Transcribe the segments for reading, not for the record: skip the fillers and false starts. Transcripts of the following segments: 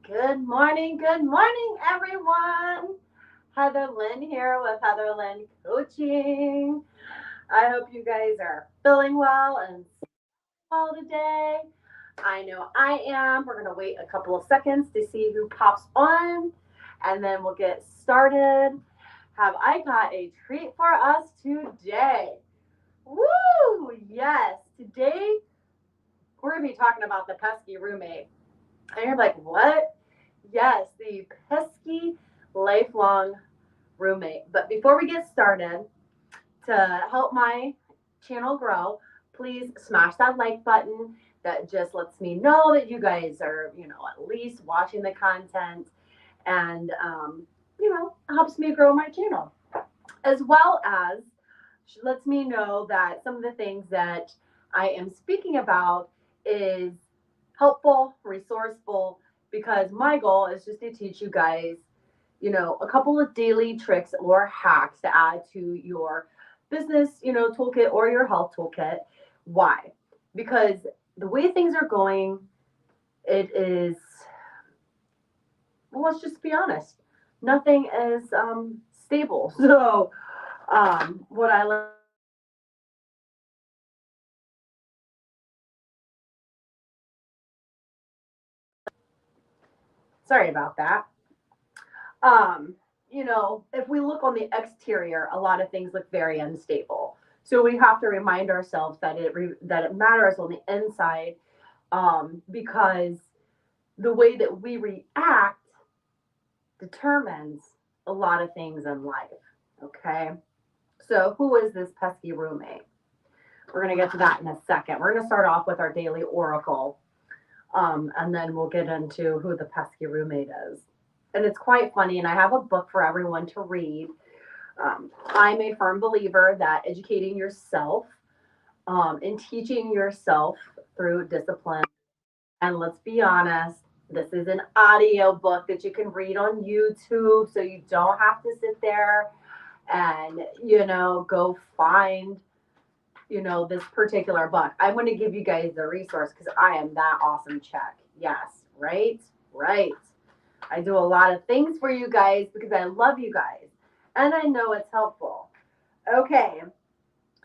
good morning, everyone. Heather Lynn here with Heather Lynn Coaching. I hope you guys are feeling well and well today. I know I am. We're going to wait a couple of seconds to see who pops on, and then we'll get started. Have I got a treat for us today? Woo! Yes, today we're going to be talking about the pesky roommate. And you're like, what? Yes, the pesky lifelong roommate. But before we get started, to help my channel grow, please smash that like button. That just lets me know that you guys are, at least watching the content and, helps me grow my channel. As well as lets me know that some of the things that I am speaking about is helpful, resourceful, because my goal is just to teach you guys, a couple of daily tricks or hacks to add to your business, toolkit or your health toolkit. Why? Because the way things are going, it is, well, let's just be honest, nothing is stable. So, what I like sorry about that. Um, if we look on the exterior, a lot of things look very unstable. So we have to remind ourselves that that it matters on the inside, because the way that we react determines a lot of things in life. Okay, so who is this pesky roommate? We're gonna get to that in a second. We're gonna start off with our daily oracle, and then we'll get into who the pesky roommate is. And it's quite funny, and I have a book for everyone to read. I'm a firm believer that educating yourself, and teaching yourself through discipline. And let's be honest, this is an audio book that you can read on YouTube, so you don't have to sit there and, go find, this particular book. I want to give you guys the resource because I am that awesome check. Yes, right? Right. I do a lot of things for you guys because I love you guys and I know it's helpful. Okay,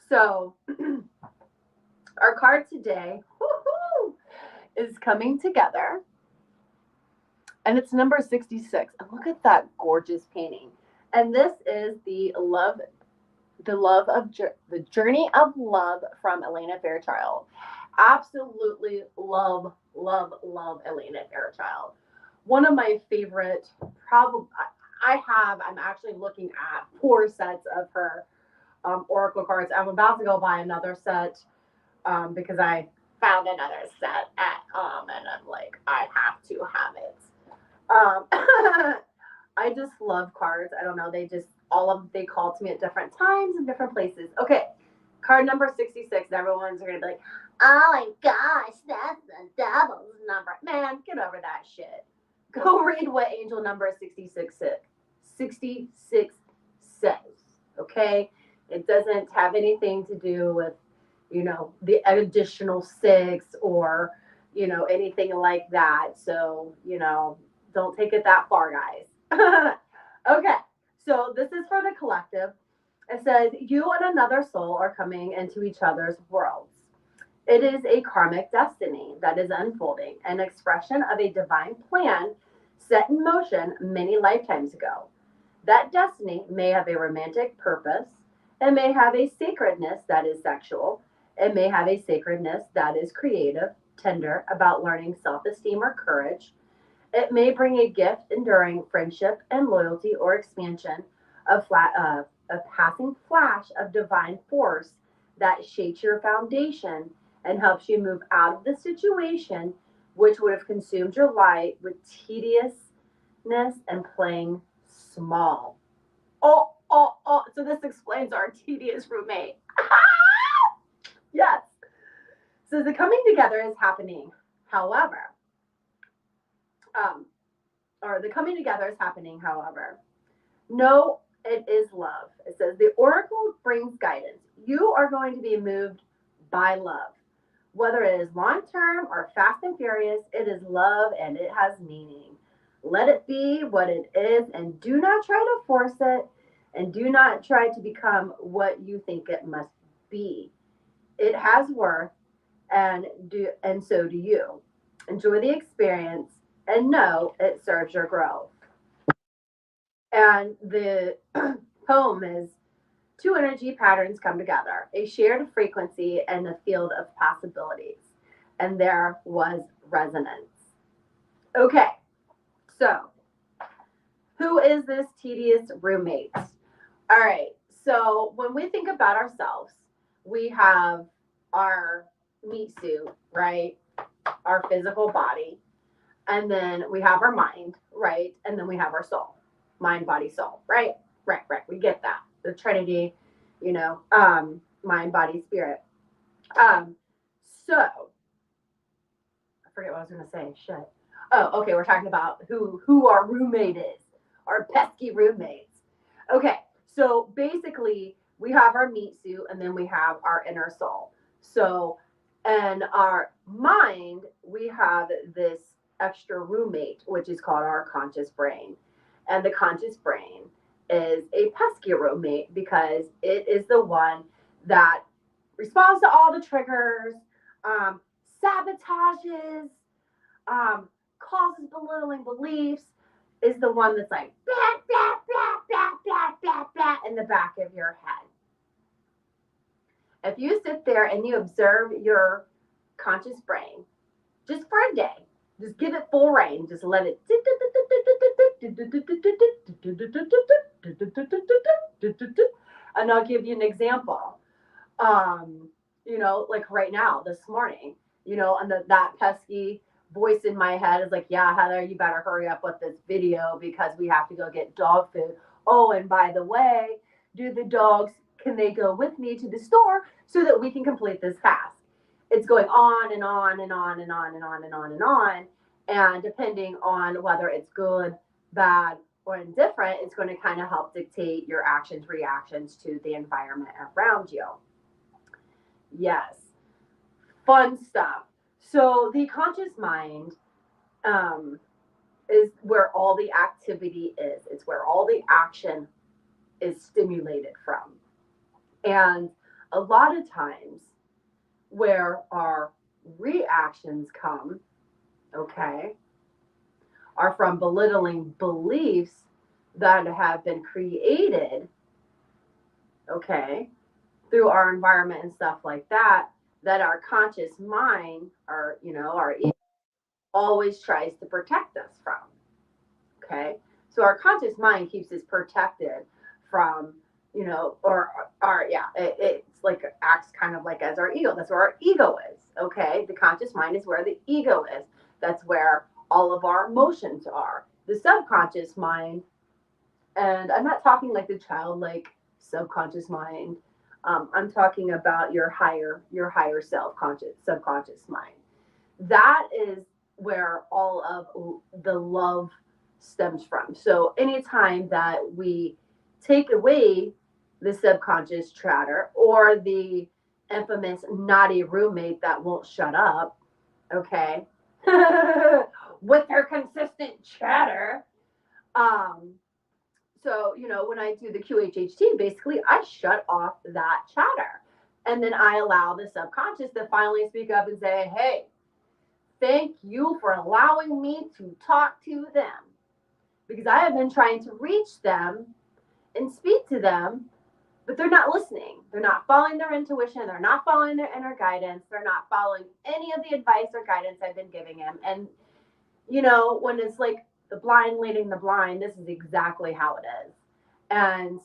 so our card today is coming together, and it's number 66. And look at that gorgeous painting. And this is the journey of love from Elena Fairchild. Absolutely love Elena Fairchild. One of my favorite, probably, I'm actually looking at 4 sets of her oracle cards. I'm about to go buy another set, because I found another set at and I'm like, I have to have it. I just love cards. I don't know. They call to me at different times and different places. Okay, card number 66. Everyone's gonna be like, oh my gosh, that's the devil's number. Man, get over that shit. Go read what angel number 66 says. Okay, it doesn't have anything to do with, the additional six or, anything like that. So, don't take it that far, guys. Okay, so this is for the collective. It says, you and another soul are coming into each other's worlds. It is a karmic destiny that is unfolding, an expression of a divine plan set in motion many lifetimes ago. That destiny may have a romantic purpose. It may have a sacredness that is sexual. It may have a sacredness that is creative, tender, about learning self esteem or courage. It may bring a gift enduring friendship and loyalty or expansion, a passing flash of divine force that shakes your foundation and helps you move out of the situation which would have consumed your life with tediousness and playing small. Oh. So this explains our tedious roommate. Yes. So the coming together is happening. However, um, or the coming together is happening. However, no, it is love. It says the oracle brings guidance. You are going to be moved by love. Whether it is long term or fast and furious, it is love and it has meaning. Let it be what it is and do not try to force it and do not try to become what you think it must be. It has worth and so do you. Enjoy the experience and know it serves your growth. And the poem is two energy patterns come together, a shared frequency and a field of possibilities. And there was resonance. Okay, so who is this tedious roommate? All right, so when we think about ourselves, we have our meat suit, right? Our physical body, and then we have our mind, right? And then we have our soul, mind, body, soul, right? Right, right. We get that. The Trinity, mind, body, spirit. Um, so I forget what I was gonna say. Shit. Oh, okay. We're talking about who our roommate is, our pesky roommates. Okay, so basically we have our meat suit, and then we have our inner soul. So, and our mind, we have this extra roommate, which is called our conscious brain, and the conscious brain is a pesky roommate because it is the one that responds to all the triggers, um, sabotages, um, causes belittling beliefs, is the one that's like blah, blah, blah, blah, blah, blah, blah, in the back of your head. If you sit there and you observe your conscious brain just for a day, just give it full reign, just let it. And I'll give you an example. Like right now, this morning, and that pesky voice in my head is like, yeah, Heather, you better hurry up with this video because we have to go get dog food. Oh, and by the way, do the dogs, can they go with me to the store so that we can complete this task? It's going on and on and on and on and on and on and on. And depending on whether it's good, bad, or indifferent, it's going to kind of help dictate your actions, reactions to the environment around you. Yes, fun stuff. So the conscious mind is where all the activity is. It's where all the action is stimulated from. And a lot of times, where our reactions come, okay, are from belittling beliefs that have been created, okay, through our environment and stuff like that, that our conscious mind, our ego, always tries to protect us from. Okay, so our conscious mind keeps us protected from, or our yeah, it's like acts kind of like as our ego. That's where our ego is. Okay, the conscious mind is where the ego is. That's where all of our emotions are. The subconscious mind, and I'm not talking like the childlike subconscious mind. I'm talking about your higher self conscious subconscious mind. That is where all of the love stems from. So anytime that we take away the subconscious chatter or the infamous naughty roommate that won't shut up, okay, with their consistent chatter, um, so, when I do the QHHT, basically I shut off that chatter. And then I allow the subconscious to finally speak up and say, hey, thank you for allowing me to talk to them. Because I have been trying to reach them and speak to them, but they're not listening. They're not following their intuition. They're not following their inner guidance. They're not following any of the advice or guidance I've been giving them. And, when it's like the blind leading the blind, this is exactly how it is. And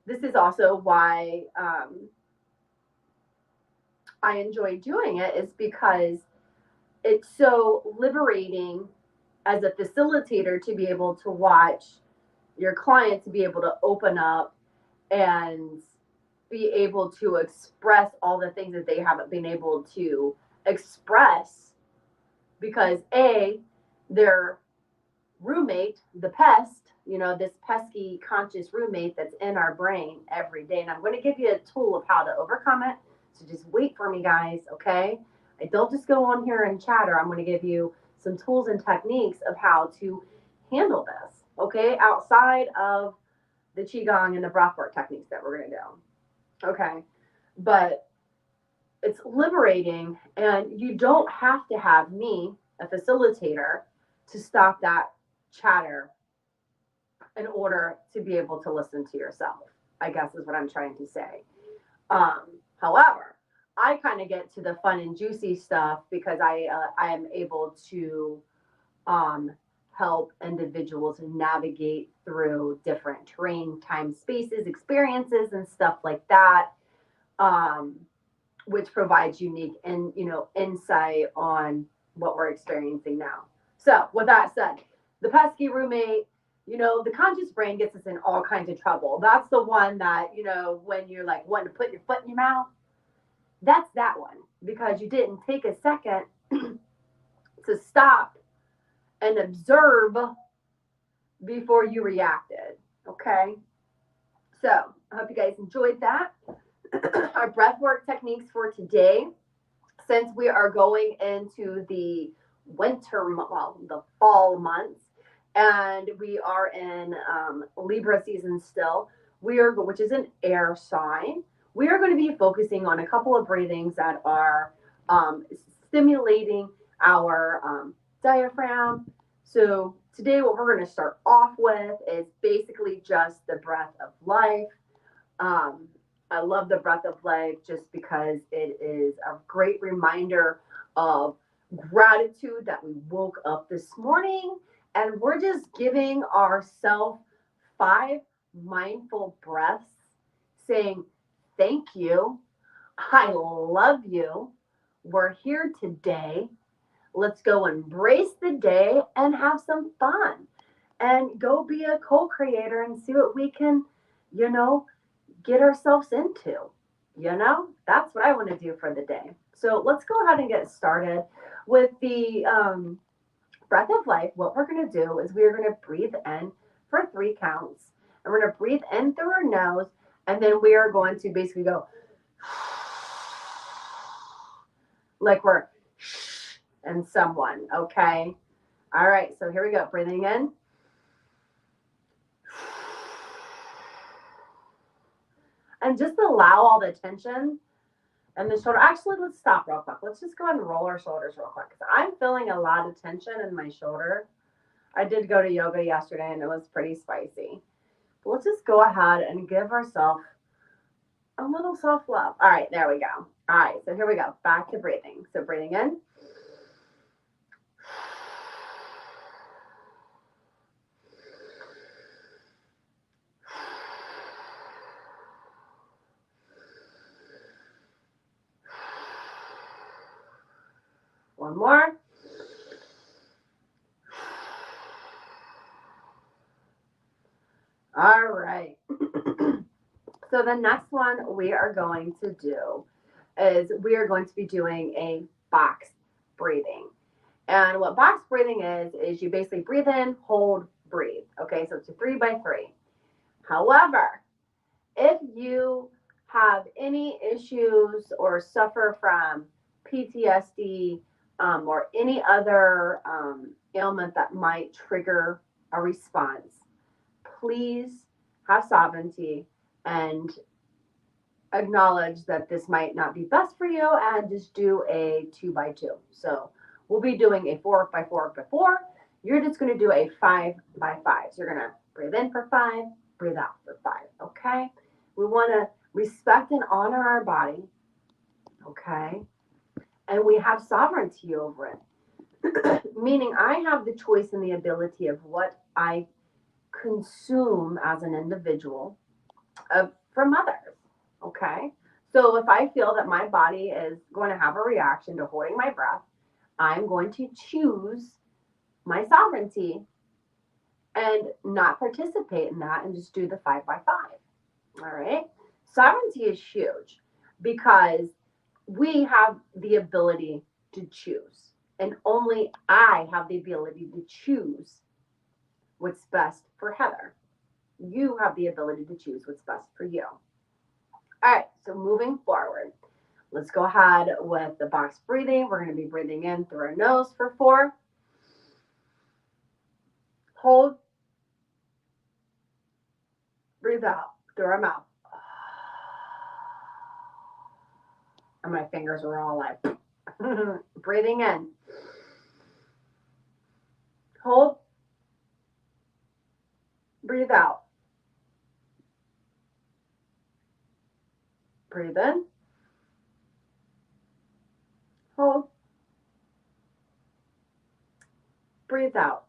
this is also why I enjoy doing it, is because it's so liberating as a facilitator to be able to watch your client to be able to open up and be able to express all the things that they haven't been able to express because their roommate, the pest, this pesky conscious roommate that's in our brain every day. And I'm going to give you a tool of how to overcome it. So just wait for me, guys, okay? I don't just go on here and chatter. I'm going to give you some tools and techniques of how to handle this, okay, outside of the Qi Gong and the breathwork techniques that we're going to do. Okay. But it's liberating, and you don't have to have me, a facilitator, to stop that chatter in order to be able to listen to yourself, I guess is what I'm trying to say. However, I kind of get to the fun and juicy stuff because I am able to um, help individuals navigate through different terrain, time, spaces, experiences, and stuff like that, um, which provides unique and insight on what we're experiencing now. So, with that said, the pesky roommate. The conscious brain gets us in all kinds of trouble. That's the one that, when you're like wanting to put your foot in your mouth, that's that one because you didn't take a second to stop and observe before you reacted. Okay. So I hope you guys enjoyed that. Our breath work techniques for today, since we are going into the the fall months, and we are in Libra season still, which is an air sign. We are going to be focusing on a couple of breathings that are stimulating our diaphragm. So today what we're going to start off with is basically just the breath of life. I love the breath of life just because it is a great reminder of gratitude that we woke up this morning, and we're just giving ourselves 5 mindful breaths saying, thank you. I love you. We're here today. Let's go embrace the day and have some fun and go be a co-creator and see what we can, get ourselves into. That's what I want to do for the day. So let's go ahead and get started with the breath of life. What we're going to do is we're going to breathe in for 3 counts, and we're going to breathe in through our nose, and then we are going to basically go like we're and someone. Okay. All right. So here we go. Breathing in. And just allow all the tension and the shoulder. Actually, let's stop real quick. Let's just go ahead and roll our shoulders real quick because I'm feeling a lot of tension in my shoulder. I did go to yoga yesterday and it was pretty spicy. But let's just go ahead and give ourselves a little self-love. All right, there we go. All right, so here we go. Back to breathing. So breathing in. One more. All right. So the next one we are going to do is we are going to be doing a box breathing. And what box breathing is you basically breathe in, hold, breathe. Okay, so it's a 3 by 3. However, if you have any issues or suffer from PTSD or any other ailment that might trigger a response, please have sovereignty and acknowledge that this might not be best for you and just do a 2 by 2. So we'll be doing a 4 by 4 by 4. You're just going to do a 5 by 5. So you're going to breathe in for 5, breathe out for 5. Okay. We want to respect and honor our body. Okay. And we have sovereignty over it. Meaning I have the choice and the ability of what I consume as an individual from others. Okay. So if I feel that my body is going to have a reaction to holding my breath, I'm going to choose my sovereignty and not participate in that and just do the 5 by 5. All right. Sovereignty is huge because we have the ability to choose, and only I have the ability to choose what's best for Heather. You have the ability to choose what's best for you. All right, so moving forward, let's go ahead with the box breathing. We're going to be breathing in through our nose for 4. Hold. Breathe out through our mouth. And my fingers were all like, breathing in. Hold. Breathe out. Breathe in. Hold. Breathe out.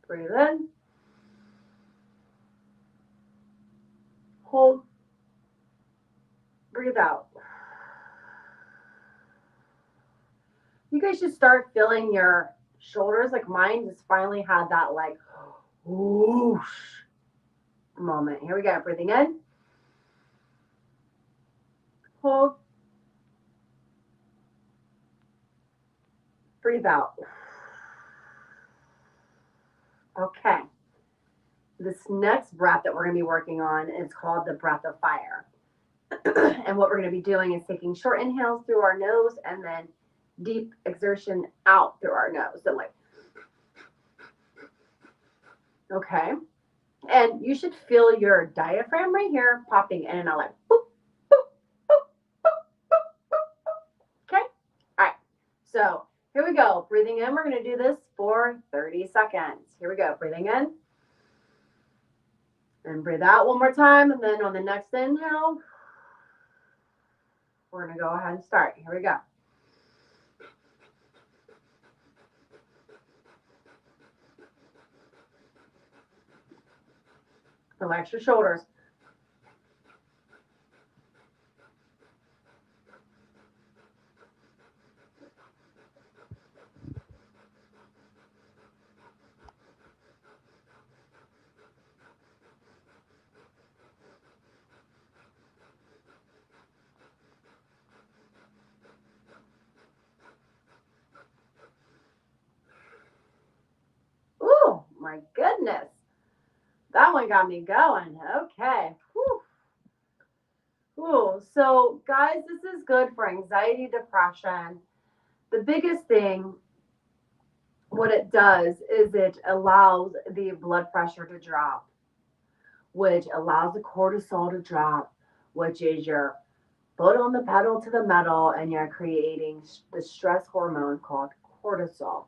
Breathe in. Hold. Breathe out. You guys should start feeling your shoulders. Like mine just finally had that like whoosh moment. Here we go. Breathing in. Hold. Breathe out. Okay. This next breath that we're going to be working on is called the breath of fire. And what we're going to be doing is taking short inhales through our nose and then deep exertion out through our nose. So like, okay. And you should feel your diaphragm right here popping in and out like, boop, boop, boop, boop, boop, boop. Okay. All right. So here we go. Breathing in. We're going to do this for 30 seconds. Here we go. Breathing in. And breathe out one more time. And then on the next inhale, we're going to go ahead and start. Here we go. Relax your shoulders. Ooh, my goodness. That one got me going. Okay. Whew. Ooh, so guys, this is good for anxiety, depression. The biggest thing, what it does is it allows the blood pressure to drop, which allows the cortisol to drop, which is your foot on the pedal to the metal, and you're creating the stress hormone called cortisol.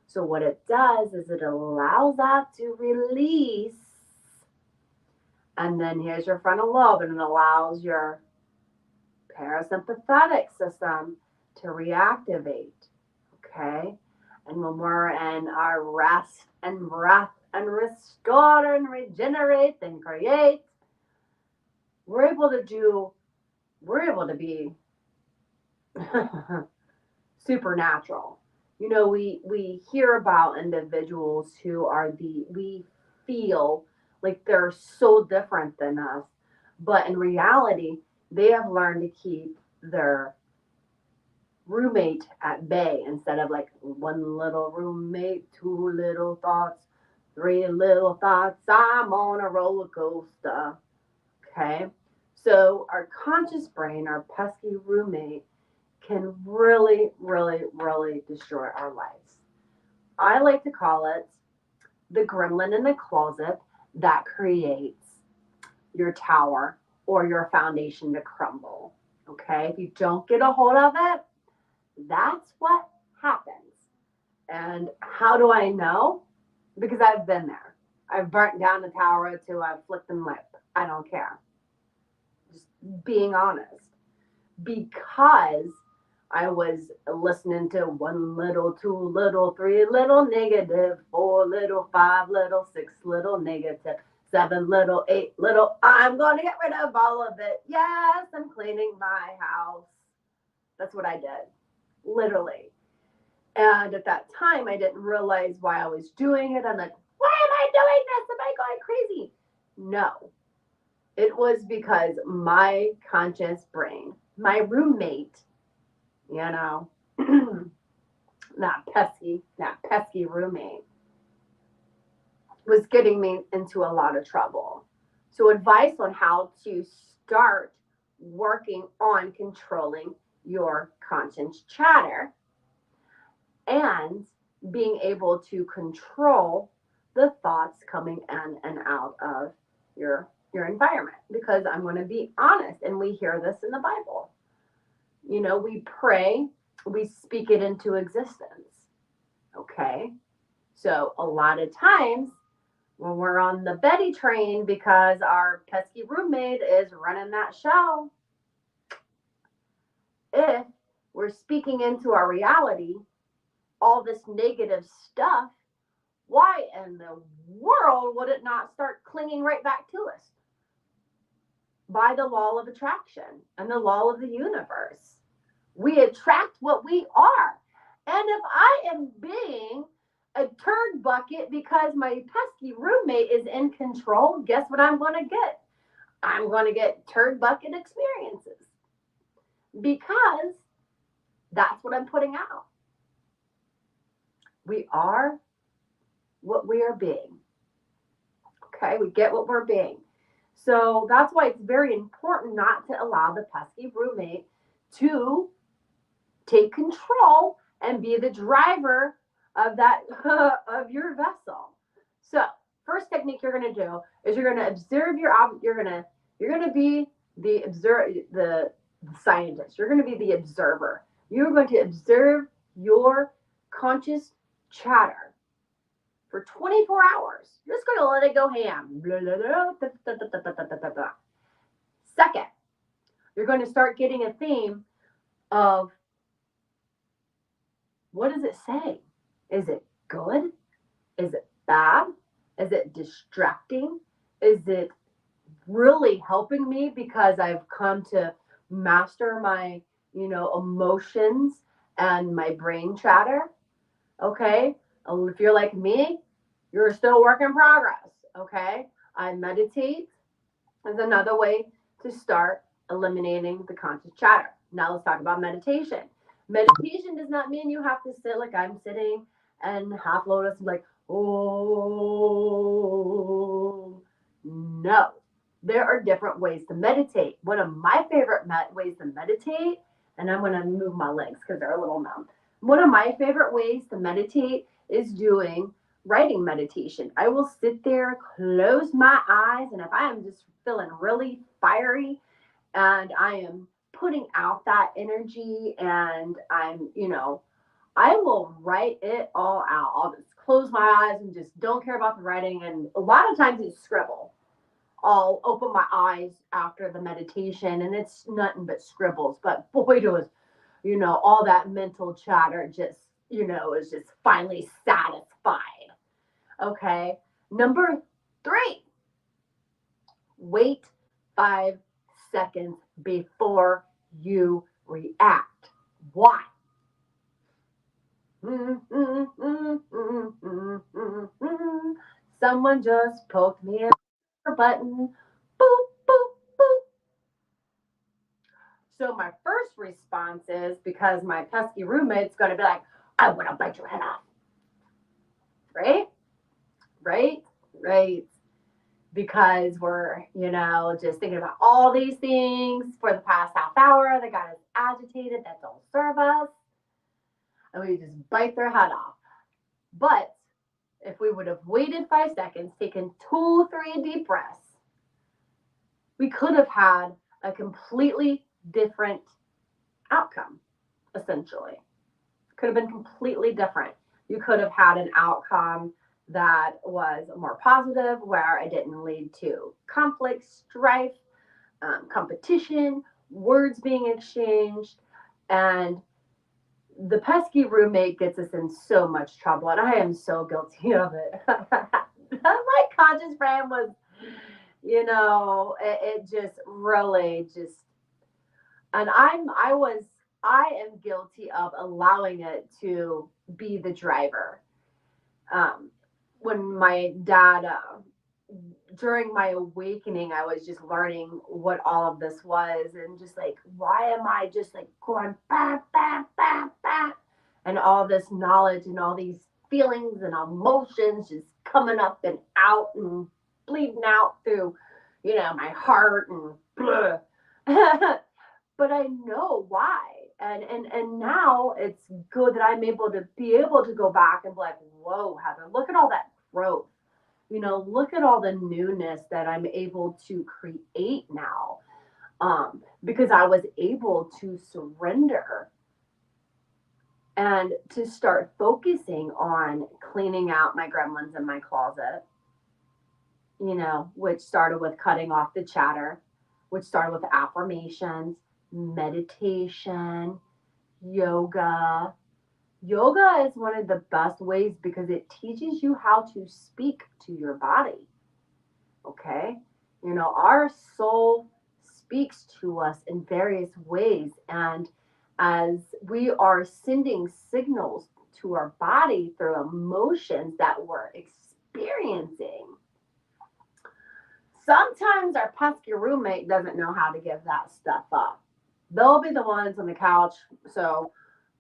So what it does is it allows that to release. And then here's your frontal lobe, and it allows your parasympathetic system to reactivate. Okay? And when we're in our rest and breath and restore and regenerate and create, we're able to be supernatural. You know, we hear about individuals who are we feel like they're so different than us, but in reality, they have learned to keep their roommate at bay instead of like one little roommate, two little thoughts, three little thoughts. I'm on a roller coaster. Okay. So our conscious brain, our pesky roommate, can really, really, really destroy our lives. I like to call it the gremlin in the closet that creates your tower or your foundation to crumble. Okay. If you don't get a hold of it, that's what happens. And how do I know? Because I've been there. I've burnt down the tower or two. I've flicked them lip. I don't care. Just being honest. Because I was listening to one little, two little, three little negative, four little, five little, six little negative, seven little, eight little. I'm going to get rid of all of it. Yes, I'm cleaning my house. That's what I did. Literally. And at that time, I didn't realize why I was doing it. I'm like, why am I doing this? Am I going crazy? No. It was because my conscious brain, my roommate, you know, that pesky roommate, was getting me into a lot of trouble. So advice on how to start working on controlling your conscious chatter and being able to control the thoughts coming in and out of your environment. Because I'm going to be honest, and we hear this in the Bible. You know, we pray, we speak it into existence. Okay? So a lot of times when we're on the Betty train because our pesky roommate is running that show, if we're speaking into our reality all this negative stuff, why in the world would it not start clinging right back to us? By the law of attraction and the law of the universe. We attract what we are. And if I am being a turd bucket because my pesky roommate is in control, guess what I'm going to get? I'm going to get turd bucket experiences because that's what I'm putting out. We are what we are being. Okay, we get what we're being. So that's why it's very important not to allow the pesky roommate to take control and be the driver of that of your vessel. So first technique you're going to do is you're going to observe you're going to be the scientist. You're going to be the observer. You're going to observe your conscious chatter for 24 hours. You're just going to let it go ham. Second, you're going to start getting a theme of what does it say? Is it good? Is it bad? Is it distracting? Is it really helping me because I've come to master my, emotions and my brain chatter? Okay. If you're like me, you're still a work in progress. Okay. I meditate is another way to start eliminating the conscious chatter. Now let's talk about meditation. Meditation does not mean you have to sit like I'm sitting and half lotus like, oh, no. There are different ways to meditate. One of my favorite ways to meditate, and I'm going to move my legs because they're a little numb. One of my favorite ways to meditate is doing writing meditation. I will sit there, close my eyes, and if I am just feeling really fiery and I am putting out that energy and I will write it all out. I'll just close my eyes and just don't care about the writing. And a lot of times it's scribble. I'll open my eyes after the meditation and it's nothing but scribbles. But boy, does, all that mental chatter just, is just finally satisfied. Okay. Number 3, wait 5 seconds before you react. Why? Someone just poked me in the button. Boop, boop, boop. So my first response is, because my pesky roommate's going to be like, I want to bite your head off. Right? Because we're, just thinking about all these things for the past half hour that got us agitated, that don't serve us. And we just bite their head off. But if we would have waited 5 seconds, taken 2, 3 deep breaths, we could have had a completely different outcome, essentially. Could have been completely different. You could have had an outcome that was more positive, where it didn't lead to conflict, strife, competition, words being exchanged, and the pesky roommate gets us in so much trouble, and I am so guilty of it. My conscious brain was, it just really just, and I am guilty of allowing it to be the driver. When my dad, during my awakening, I was just learning what all of this was, and just like, why am I just like going bah, bah, bah, bah, and all this knowledge and all these feelings and emotions just coming up and out and bleeding out through, my heart and blah. But I know why. And now it's good that I'm able to go back and be like, whoa, Heather, look at all that growth. Look at all the newness that I'm able to create now. Because I was able to surrender and to start focusing on cleaning out my gremlins in my closet, which started with cutting off the chatter, which started with affirmations, meditation, yoga. Yoga is one of the best ways because it teaches you how to speak to your body. Okay? Our soul speaks to us in various ways. And as we are sending signals to our body through emotions that we're experiencing, sometimes our pesky roommate doesn't know how to give that stuff up. They'll be the ones on the couch. So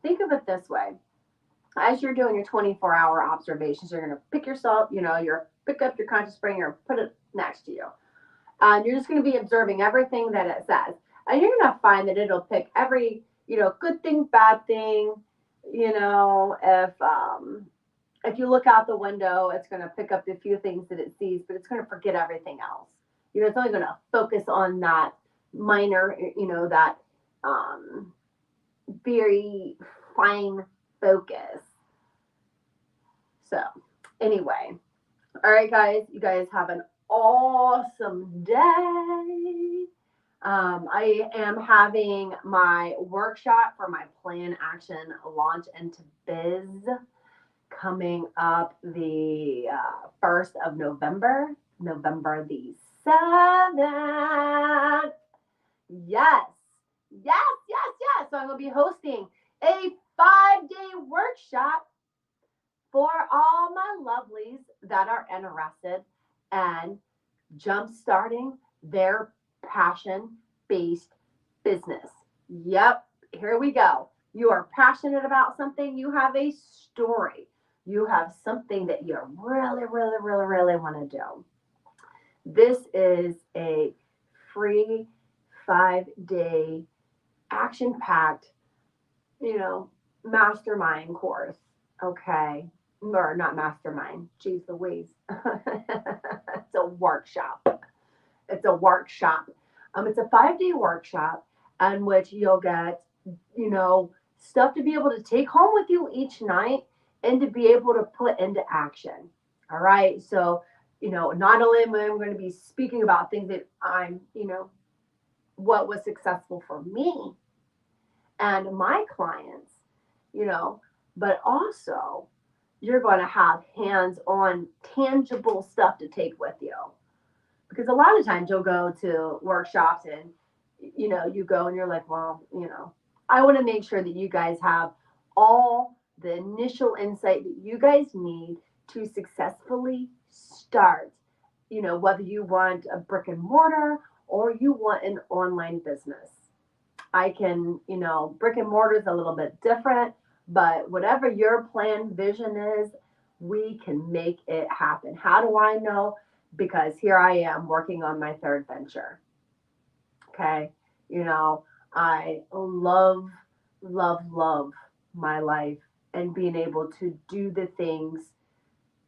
think of it this way. As you're doing your 24-hour observations, you're going to pick yourself, pick up your conscious brain or put it next to you. And you're just going to be observing everything that it says. And you're going to find that it'll pick every, good thing, bad thing. If you look out the window, it's going to pick up the few things that it sees, but it's going to forget everything else. It's only going to focus on that minor, that very fine focus. So anyway, all right, guys, you guys have an awesome day. I am having my workshop for my Plan Action Launch into Biz coming up the 1st of November the 7th. Yes. So I'm going to be hosting a 5-day workshop for all my lovelies that are interested and jump-starting their passion-based business. Yep, here we go. You are passionate about something. You have a story. You have something that you really, really, really, really want to do. This is a free 5-day action-packed, mastermind course. Okay. Or not mastermind. Geez Louise. It's a workshop. It's a 5-day workshop in which you'll get, stuff to be able to take home with you each night and to be able to put into action. All right. So, not only am I going to be speaking about things that I'm, what was successful for me and my clients, but also you're going to have hands-on tangible stuff to take with you. Because a lot of times you'll go to workshops and, you go and you're like, well, I want to make sure that you guys have all the initial insight that you guys need to successfully start, whether you want a brick and mortar or you want an online business. I can, brick and mortar is a little bit different, but whatever your plan vision is, we can make it happen. How do I know? Because here I am working on my 3rd venture. Okay. I love my life and being able to do the things,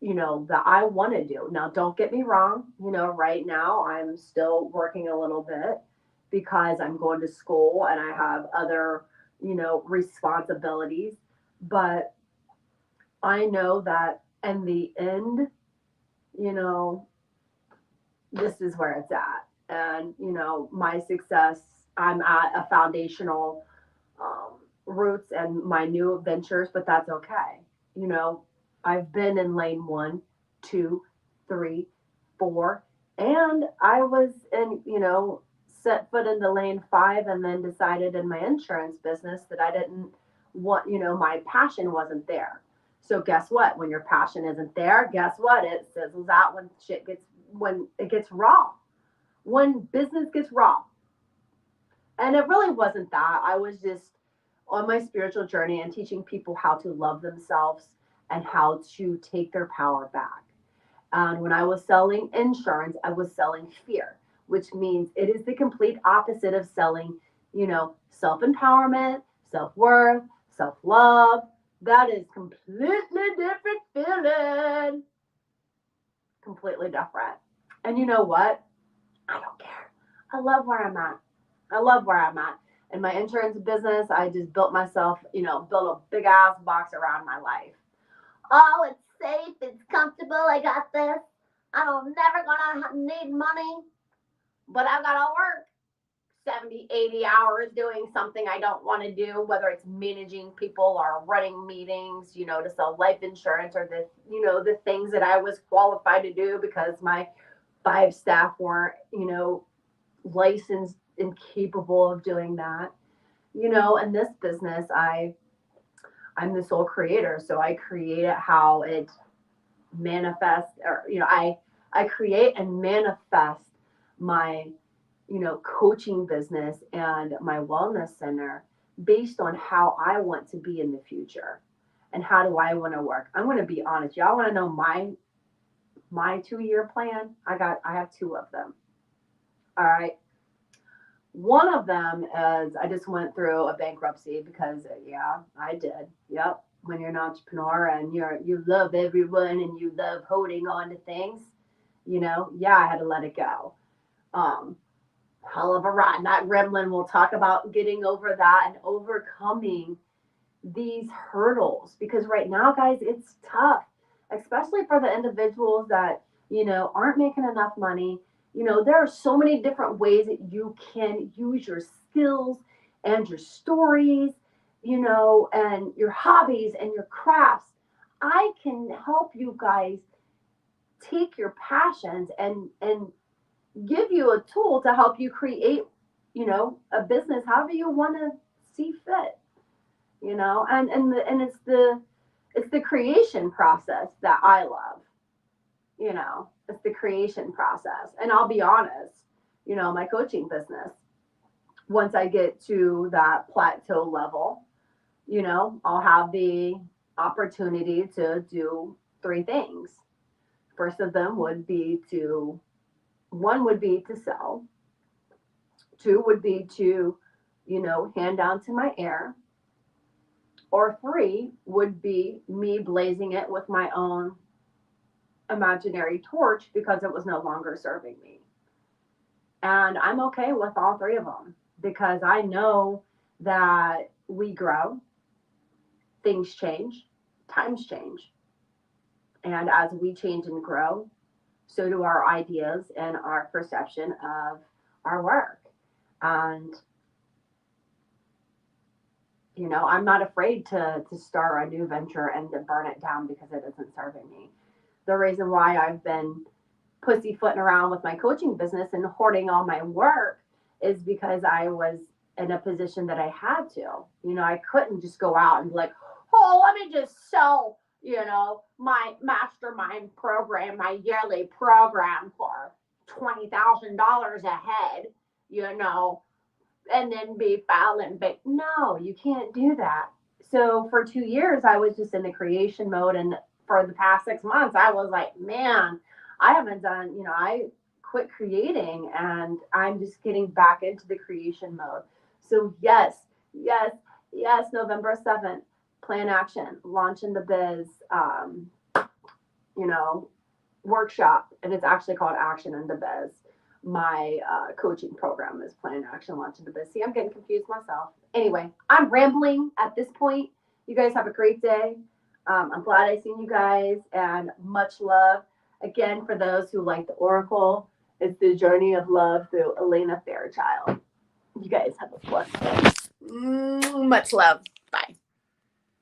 that I want to do. Now, don't get me wrong. Right now I'm still working a little bit because I'm going to school and I have other, responsibilities. But I know that in the end, this is where it's at. And, my success, I'm at a foundational roots and my new ventures, but that's okay. I've been in lane 1, 2, 3, 4, and I was in, set foot into lane 5 and then decided in my insurance business that I didn't want, my passion wasn't there. So guess what? When your passion isn't there, guess what? It sizzles out when it gets raw, when business gets raw. And it really wasn't that. I was just on my spiritual journey and teaching people how to love themselves and how to take their power back. And when I was selling insurance, I was selling fear, which means it is the complete opposite of selling, self-empowerment, Self-worth, self-love, that is completely different feeling. Completely different. And you know what? I don't care. I love where I'm at. I love where I'm at. In my insurance business, I just built myself, built a big ass box around my life. Oh, it's safe, it's comfortable, I got this. I'm never gonna need money, but I gotta work 70, 80 hours doing something I don't want to do, whether it's managing people or running meetings, to sell life insurance or the things that I was qualified to do because my 5 staff weren't, licensed and capable of doing that. In this business, I'm the sole creator, so I create it how it manifests, or I create and manifest my coaching business and my wellness center based on how I want to be in the future and how do I want to work. I'm going to be honest. Y'all want to know my 2-year plan? I have 2 of them. All right. One of them is I just went through a bankruptcy because yeah, I did. Yep. When you're an entrepreneur and you love everyone and you love holding on to things, yeah, I had to let it go. Hell of a ride. That gremlin will talk about getting over that and overcoming these hurdles because right now, guys, it's tough, especially for the individuals that, aren't making enough money. There are so many different ways that you can use your skills and your stories, and your hobbies and your crafts. I can help you guys take your passions and give you a tool to help you create, a business however you want to see fit, and it's the creation process that I love. It's the creation process. And I'll be honest, my coaching business, once I get to that plateau level, I'll have the opportunity to do 3 things. First of them would be one would be to sell. 2 would be to, hand down to my heir. Or 3 would be me blazing it with my own imaginary torch because it was no longer serving me. And I'm okay with all 3 of them because I know that we grow, things change, times change. And as we change and grow, so do our ideas and our perception of our work. And, I'm not afraid to start a new venture and to burn it down because it isn't serving me. The reason why I've been pussyfooting around with my coaching business and hoarding all my work is because I was in a position that I had to. I couldn't just go out and be like, oh, let me just sell, my mastermind program, my yearly program for $20,000 a head, and then be filing. But no, you can't do that. So for 2 years, I was just in the creation mode. And for the past 6 months, I was like, man, I haven't done, I quit creating and I'm just getting back into the creation mode. So yes, November 7th, plan action, launching the biz, workshop. And it's actually called Action in the Biz. My coaching program is Plan Action, Launching the Biz. See, I'm getting confused myself. Anyway, I'm rambling at this point. You guys have a great day. I'm glad I seen you guys and much love. Again, for those who like the Oracle, it's the journey of love through Elena Fairchild. You guys have a blessed day. Much love.